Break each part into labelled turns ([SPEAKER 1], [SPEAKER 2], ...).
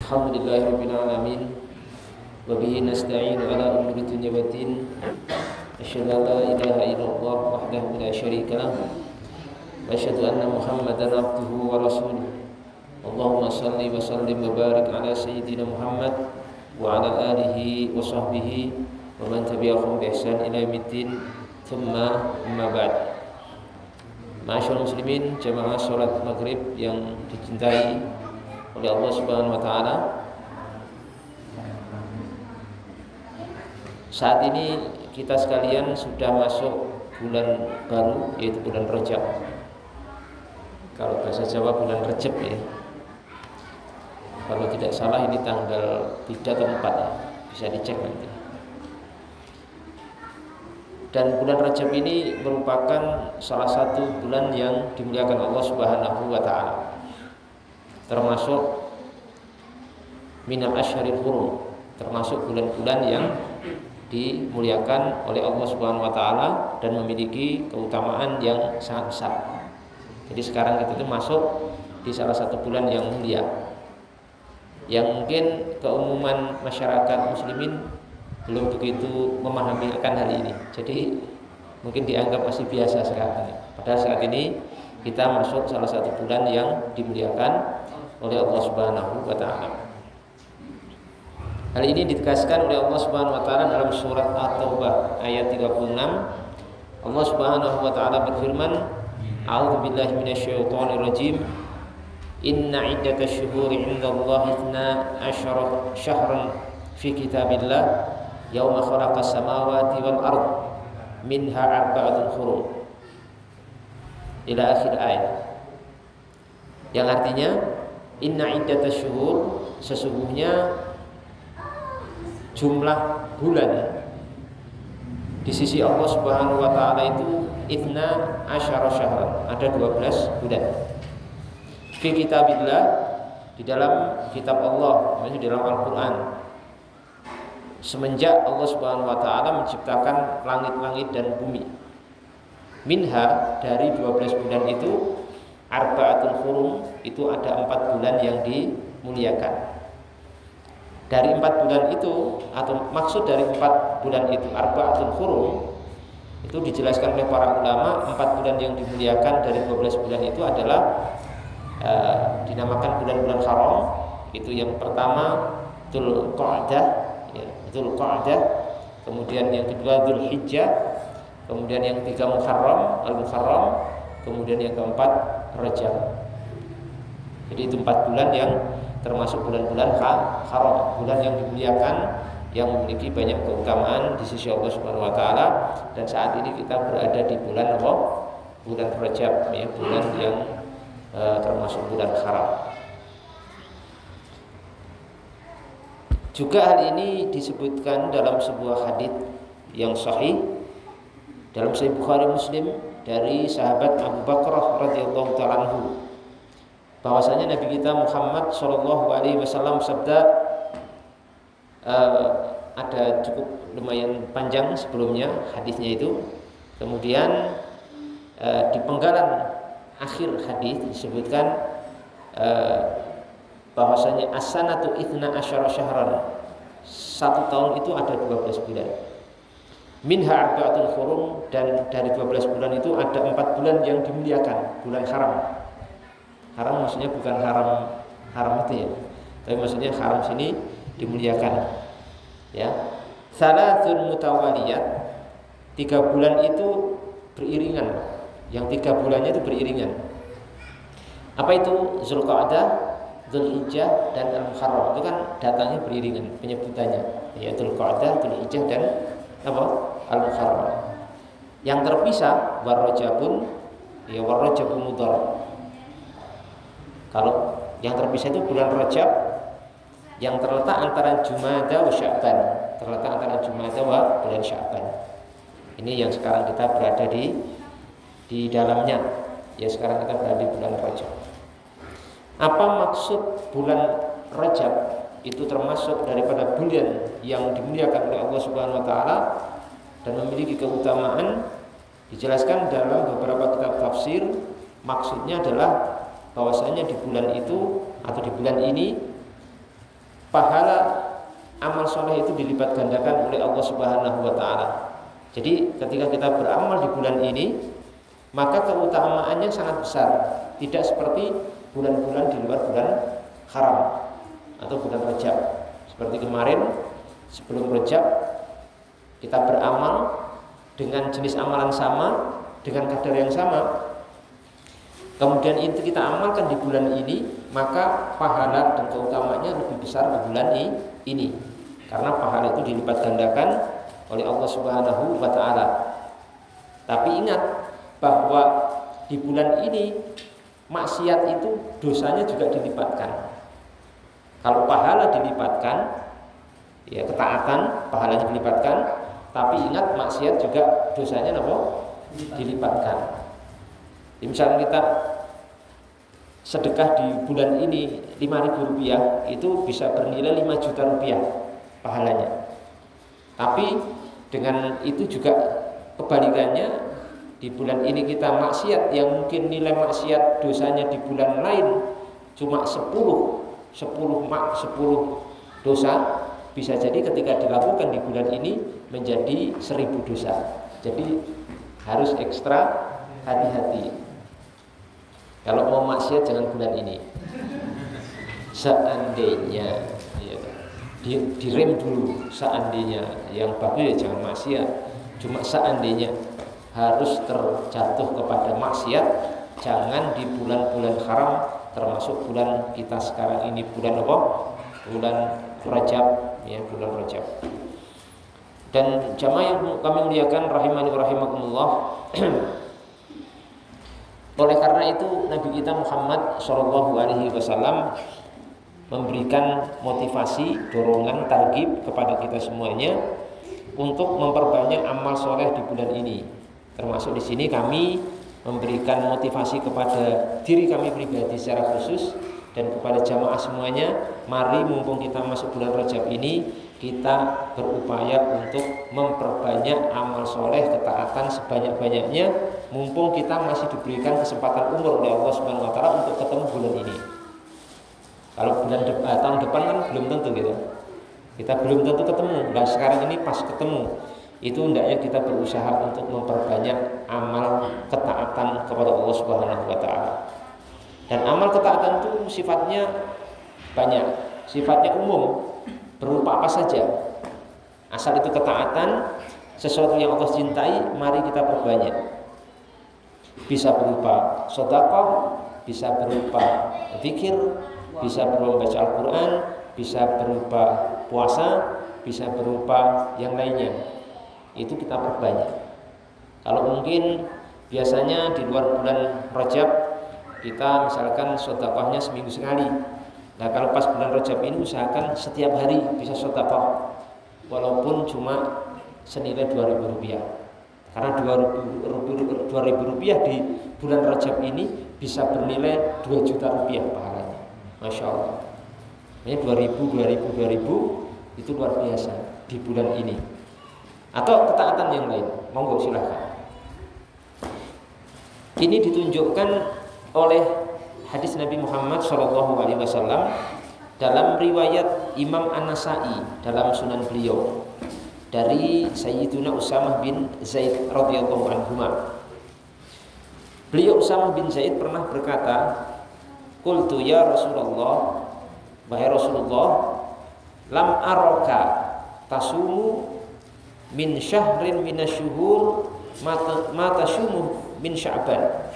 [SPEAKER 1] Alhamdulillahirabbil alamin wa bihi nasta'in ala umuri dunya waddin. Asyhadu an la ilaha illallah wahdahu la syarika lah wa asyhadu anna Muhammadan abduhu wa rasuluh. Allahumma shalli wa sallim wa barik ala sayyidina Muhammad wa ala alihi wa sahbihi wa man tabi'ahum bi ihsan ila yaumiddin. Tsumma amma ba'd. Ma'asyiral muslimin, jamaah salat maghrib yang dicintai oleh Allah Subhanahu wa taala. Saat ini kita sekalian sudah masuk bulan baru, yaitu bulan Rajab. Kalau bahasa Jawa bulan Rejab ya. Kalau tidak salah ini tanggal 3 atau 4 ya. Bisa dicek nanti. Dan bulan Rajab ini merupakan salah satu bulan yang dimuliakan Allah Subhanahu wa taala. Termasuk minal asyharil hurum, termasuk bulan-bulan yang dimuliakan oleh Allah Subhanahu wa taala dan memiliki keutamaan yang sangat besar. Jadi sekarang kita itu masuk di salah satu bulan yang mulia, yang mungkin keumuman masyarakat muslimin belum begitu memahami akan hal ini. Jadi mungkin dianggap masih biasa sekarang. Padahal saat ini kita masuk salah satu bulan yang dimuliakan oleh Allah Subhanahu wa taala. Hal ini ditegaskan oleh Allah Subhanahu wa taala dalam surat At-Taubah ayat 36. Allah Subhanahu wa taala berfirman, "A'udzu billahi minasyaitonir rajim. Inna iddatash syuhuri 'indallahi 12 syahran fi kitabillah yauma khalaqas samawati wal ard minha arba'atun hurum." Ila akhir ayat. Yang artinya inna iddatash syuhur, sesungguhnya jumlah bulan di sisi Allah Subhanahu wa taala itu 12 syahran, ada 12 bulan. Fi kitabillah, di dalam kitab Allah, maksudnya di dalam Al-Qur'an. Semenjak Allah Subhanahu wa taala menciptakan langit-langit dan bumi. Minha, dari 12 bulan itu arba'atul hurum, itu ada 4 bulan yang dimuliakan. Dari 4 bulan itu, atau maksud dari 4 bulan itu arba'atul hurum, itu dijelaskan oleh para ulama, 4 bulan yang dimuliakan dari 12 bulan itu adalah dinamakan bulan-bulan haram. Itu yang pertama Dzulqa'dah, ya, Dzulqa'dah. Kemudian yang kedua Dzulhijjah. Kemudian yang ketiga Muharram, Al-Muharram. Kemudian yang keempat Rajab. Jadi itu 4 bulan yang termasuk bulan-bulan haram, bulan yang dimuliakan, yang memiliki banyak keutamaan di sisi Allah Subhanahu wa taala. Dan saat ini kita berada di bulan apa? Bulan Rajab, ya, bulan yang termasuk bulan haram. Juga hal ini disebutkan dalam sebuah hadis yang sahih dalam Sahih Bukhari Muslim dari sahabat Abu Bakrah radhiyallahu ta'ala anhu, bahwasanya Nabi kita Muhammad sallallahu alaihi wasallam sabda, ada cukup lumayan panjang sebelumnya hadisnya itu. Kemudian di penggalan akhir hadis disebutkan bahwasanya as-sanatu 12 syahran, 1 tahun itu ada 12 bulan. Minha arba'atul hurum, dan dari 12 bulan itu ada 4 bulan yang dimuliakan, bulan haram. Haram maksudnya bukan haram itu ya, tapi maksudnya haram sini dimuliakan. Ya, salatun mutawaliyat, 3 bulan itu beriringan. Yang 3 bulannya itu beriringan. Apa itu? Dzulqa'dah, Dzulhijjah, dan Al-Muharram. Itu kan datangnya beriringan penyebutannya. Ya, Dzulqa'dah, Dzulhijjah, dan apa? Al-Muharram. Yang terpisah War-Rajabun, ya War-Rajabun mudhar. Kalau yang terpisah itu bulan Rajab yang terletak antara Jumada wa Sya'ban, terletak antara Jumada wa bulan Sya'ban. Ini yang sekarang kita berada di dalamnya. Ya, sekarang kita berada di bulan Rajab. Apa maksud bulan Rajab? Itu termasuk daripada bulan yang dimuliakan oleh Allah Subhanahu wa taala dan memiliki keutamaan. Dijelaskan dalam beberapa kitab tafsir, maksudnya adalah bahwasanya di bulan itu atau di bulan ini pahala amal soleh itu dilipat gandakan oleh Allah Subhanahu wa taala. Jadi ketika kita beramal di bulan ini, maka keutamaannya sangat besar. Tidak seperti bulan-bulan di luar bulan haram atau bulan Rajab. Seperti kemarin sebelum Rajab kita beramal dengan jenis amalan sama, dengan kadar yang sama. Kemudian itu kita amalkan di bulan ini, maka pahala dan keutamanya lebih besar di bulan ini. Karena pahala itu dilipat gandakan oleh Allah Subhanahu wa taala. Tapi ingat bahwa di bulan ini maksiat itu dosanya juga dilipatkan. Kalau pahala dilipatkan, ya ketaatan pahalanya dilipatkan, tapi ingat maksiat juga dosanya dilipatkan. Misalnya kita sedekah di bulan ini 5.000 rupiah, itu bisa bernilai 5 juta rupiah pahalanya. Tapi dengan itu juga kebalikannya, di bulan ini kita maksiat yang mungkin nilai maksiat dosanya di bulan lain cuma 10 dosa, bisa jadi ketika dilakukan di bulan ini menjadi 1000 dosa. Jadi harus ekstra hati-hati. Kalau mau maksiat jangan bulan ini. Seandainya ya, direm dulu. Seandainya yang bagus ya jangan maksiat. Cuma seandainya harus terjatuh kepada maksiat, jangan di bulan-bulan haram, termasuk bulan kita sekarang ini, bulan apa? Bulan Rajab, ya, bulan Rajab. Dan jamaah yang kami muliakan rahimani wa rahimakumullah. Oleh karena itu Nabi kita Muhammad SAW memberikan motivasi, dorongan, targhib kepada kita semuanya untuk memperbanyak amal soleh di bulan ini. Termasuk di sini kami memberikan motivasi kepada diri kami pribadi secara khusus dan kepada jamaah semuanya. Mari mumpung kita masuk bulan Rajab ini, kita berupaya untuk memperbanyak amal soleh, ketaatan sebanyak-banyaknya. Mumpung kita masih diberikan kesempatan umur oleh Allah Subhanahu wa taala untuk ketemu bulan ini. Kalau tahun depan kan belum tentu gitu. Kita belum tentu ketemu. Nah, sekarang ini pas ketemu. Itu hendaknya kita berusaha untuk memperbanyak amal ketaatan kepada Allah Subhanahu wa taala. Dan amal ketaatan itu sifatnya banyak, sifatnya umum, berupa apa saja. Asal itu ketaatan, sesuatu yang Allah cintai, mari kita perbanyak. Bisa berupa sedekah, bisa berupa zikir, bisa berupa baca Al-Quran, bisa berupa puasa, bisa berupa yang lainnya. Itu kita perbanyak. Kalau mungkin biasanya di luar bulan Rajab kita misalkan sedekahnya seminggu sekali. Nah, kalau pas bulan Rajab ini usahakan setiap hari bisa sedekah, walaupun cuma senilai 2.000 rupiah. Karena 2.000 rupiah di bulan Rajab ini bisa bernilai 2 juta rupiah pahalanya. Masya Allah. Ini 2.000 itu luar biasa di bulan ini. Atau ketaatan yang lain, monggo silahkan. Ini ditunjukkan oleh hadis Nabi Muhammad SAW dalam riwayat Imam An-Nasa'i dalam sunan beliau dari Sayyiduna Usamah bin Zaid radhiyallahu anhu. Beliau Usamah bin Zaid pernah berkata, "Qultu ya Rasulullah, wahai Rasulullah, lam araka tasumu min syahrin minasyuhur mata syumuh min Sya'ban."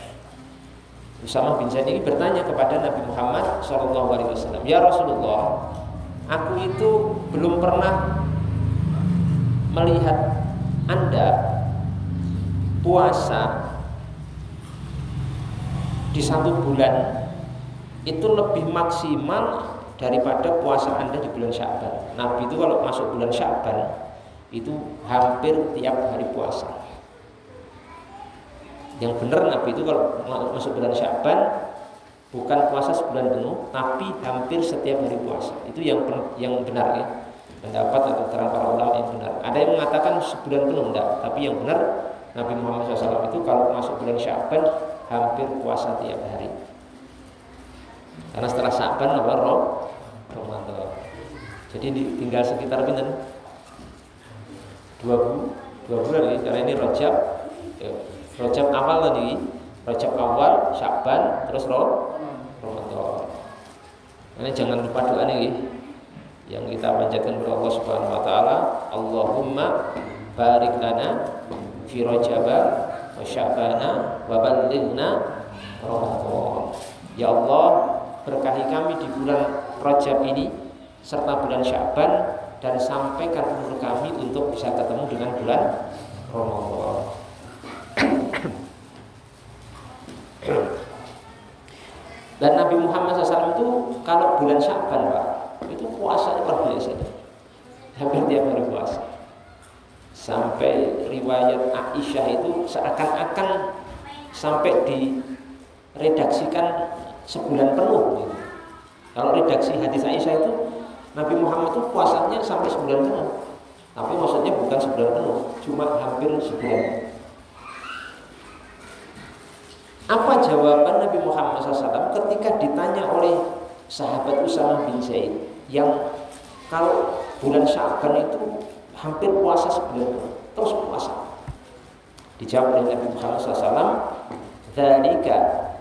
[SPEAKER 1] Usamah bin Zaid ini bertanya kepada Nabi Muhammad SAW, "Ya Rasulullah, aku itu belum pernah melihat Anda puasa di satu bulan itu lebih maksimal daripada puasa Anda di bulan Sya'ban." Nabi itu kalau masuk bulan Sya'ban itu hampir tiap hari puasa. Yang benar Nabi itu kalau masuk bulan Sya'ban bukan puasa sebulan penuh, tapi hampir setiap hari puasa. Itu yang benar ya. Pendapat atau terang para ulama yang benar. Ada yang mengatakan sebulan penuh enggak, tapi yang benar Nabi Muhammad SAW itu kalau masuk bulan Sya'ban hampir puasa tiap hari. Karena setelah Sya'ban Ramadan. Jadi tinggal sekitar pinten? 2 bulan ya, karena ini Rajab. Ya, Rajab awal tadi, Rajab awal, Sya'ban, terus Ramadan. Ini jangan lupa doa nih yang kita panjatkan kepada Allah Subhanahu wa taala, Allahumma barik lana fi Rajab wa Sya'bana wa ballighna Ramadan. Ya Allah, berkahi kami di bulan Rajab ini serta bulan Sya'ban dan sampaikan umur kami untuk bisa ketemu dengan bulan Ramadan. Dan Nabi Muhammad SAW itu kalau bulan Sya'ban Pak, itu puasanya luar biasa, hampir tiap hari puasa. Sampai riwayat Aisyah itu seakan-akan sampai diredaksikan sebulan penuh gitu. Kalau redaksi hadis Aisyah itu Nabi Muhammad itu puasanya sampai sebulan penuh. Tapi maksudnya bukan sebulan penuh, cuma hampir sebulan. Apa jawaban Nabi Muhammad SAW ketika ditanya oleh sahabat Usamah bin Zaid yang kalau bulan Sya'ban itu hampir puasa sebulan penuh, terus puasa? Dijawab oleh Nabi Muhammad SAW, "Dzalika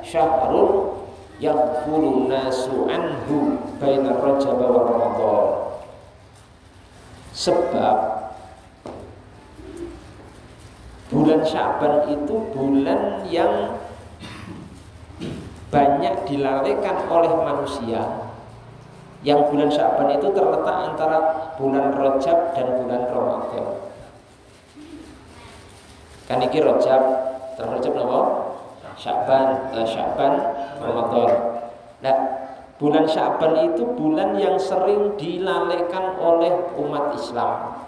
[SPEAKER 1] syahrun yaghfulu nasu anhu baina Rajab wa Ramadan." Sebab bulan Sya'ban itu bulan yang banyak dilalaikan oleh manusia. Yang bulan Sya'ban itu terletak antara bulan Rajab dan bulan Ramadan. Kan iki Rajab, terus Rajab napa? Sya'ban, Ramadan. Nah, bulan Sya'ban itu bulan yang sering dilalaikan oleh umat Islam.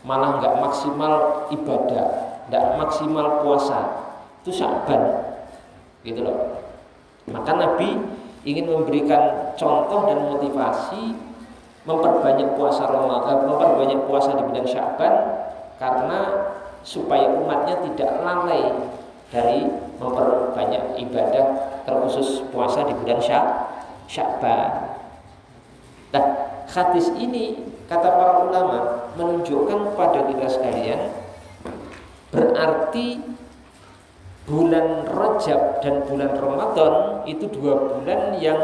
[SPEAKER 1] Malah nggak maksimal ibadah, nggak maksimal puasa. Itu Sya'ban, gitu loh. Maka Nabi ingin memberikan contoh dan motivasi memperbanyak puasa Ramadan, memperbanyak puasa di bulan Sya'ban, karena supaya umatnya tidak lalai dari memperbanyak ibadah, terkhusus puasa di bulan Sya'ban. Nah, hadis ini kata para ulama menunjukkan kepada kita sekalian, berarti bulan Rajab dan bulan Ramadan itu 2 bulan yang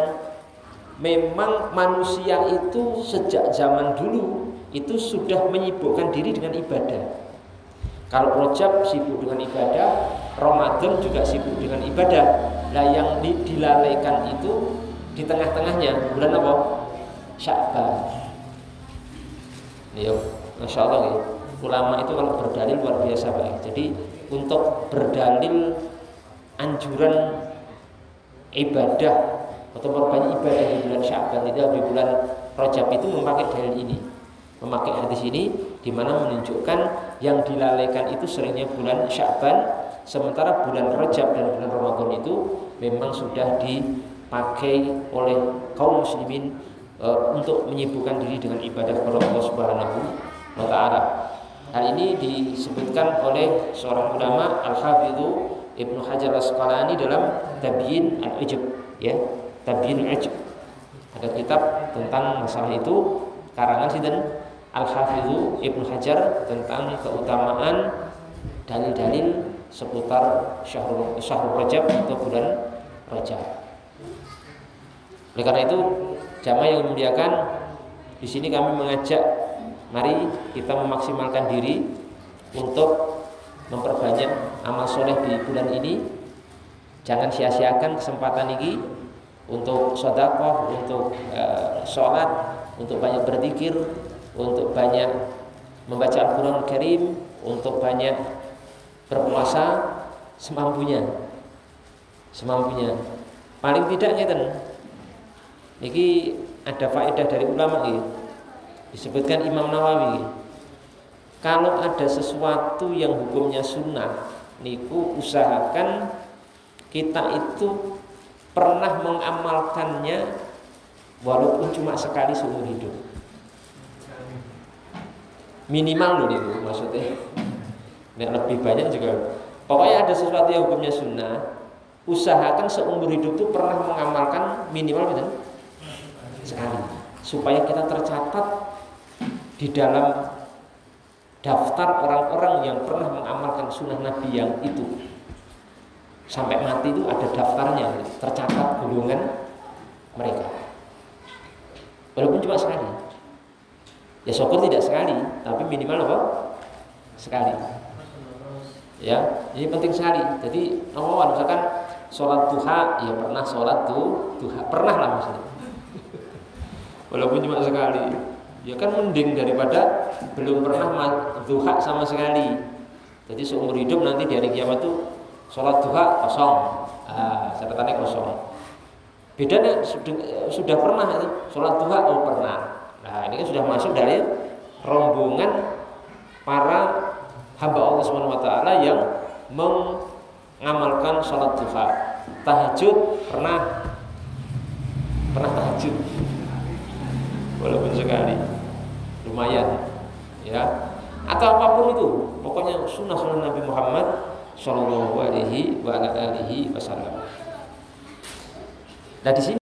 [SPEAKER 1] memang manusia itu sejak zaman dulu itu sudah menyibukkan diri dengan ibadah. Kalau Rajab sibuk dengan ibadah, Ramadan juga sibuk dengan ibadah. Nah, yang dilalaikan itu di tengah-tengahnya bulan apa? Sya'ban. Ya, Masya Allah ya. Ulama itu kalau berdalil luar biasa baik. Jadi untuk berdalil anjuran ibadah atau perbanyak ibadah di bulan Sya'ban itu di bulan Rajab itu memakai dalil ini, memakai hadis ini, di mana menunjukkan yang dilalaikan itu seringnya bulan Sya'ban, sementara bulan Rajab dan bulan Ramadan itu memang sudah dipakai oleh kaum muslimin untuk menyibukkan diri dengan ibadah kepada Allah Subhanahu wa taala. Hal ini disebutkan oleh seorang ulama Al-Hafidhu Ibnu Hajar Al-Asqalani dalam Tabyin Al-Ujub, ya, Tabyin Al-Ujub. Ada kitab tentang masalah itu, karangan sinten? Al-Hafidhu Ibnu Hajar, tentang keutamaan dalil-dalil seputar Syahrul Rajab atau bulan Rajab. Oleh karena itu, jamaah yang dimuliakan, di sini kami mengajak, mari kita memaksimalkan diri untuk memperbanyak amal soleh di bulan ini. Jangan sia-siakan kesempatan ini untuk sedekah, untuk sholat, untuk banyak berzikir, untuk banyak membaca Al-Quran Karim, untuk banyak berpuasa semampunya. Paling tidak ngeten. Niki ada faedah dari ulama ini. Disebutkan Imam Nawawi, kalau ada sesuatu yang hukumnya sunnah, niku usahakan kita itu pernah mengamalkannya walaupun cuma sekali seumur hidup. Minimal loh itu maksudnya. Nek lebih banyak juga. Pokoknya ada sesuatu yang hukumnya sunnah, usahakan seumur hidup itu pernah mengamalkan minimal gitu sekali. supaya kita tercatat di dalam daftar orang-orang yang pernah mengamalkan sunnah Nabi yang itu. Sampai mati itu ada daftarnya, tercatat golongan mereka. Walaupun cuma sekali. Ya syukur tidak sekali, tapi minimal apa? Sekali. Ya, ini penting sekali. Jadi misalkan sholat duha, ya pernah sholat duha, pernah lah maksudnya. Walaupun cuma sekali, ya kan mending daripada belum pernah duha sama sekali. Jadi seumur hidup nanti di hari kiamat tuh sholat duha kosong, catatannya kosong. Bedanya sudah pernah itu sholat duha, oh pernah. Nah ini kan sudah masuk dari rombongan para hamba Allah Subhanahu Wa Taala yang mengamalkan sholat duha. Tahajud pernah tahajud. Walaupun sekali, lumayan, ya. Atau apapun itu, pokoknya sunnah Nabi Muhammad Shallallahu Alaihi Wasallam. Nah di sini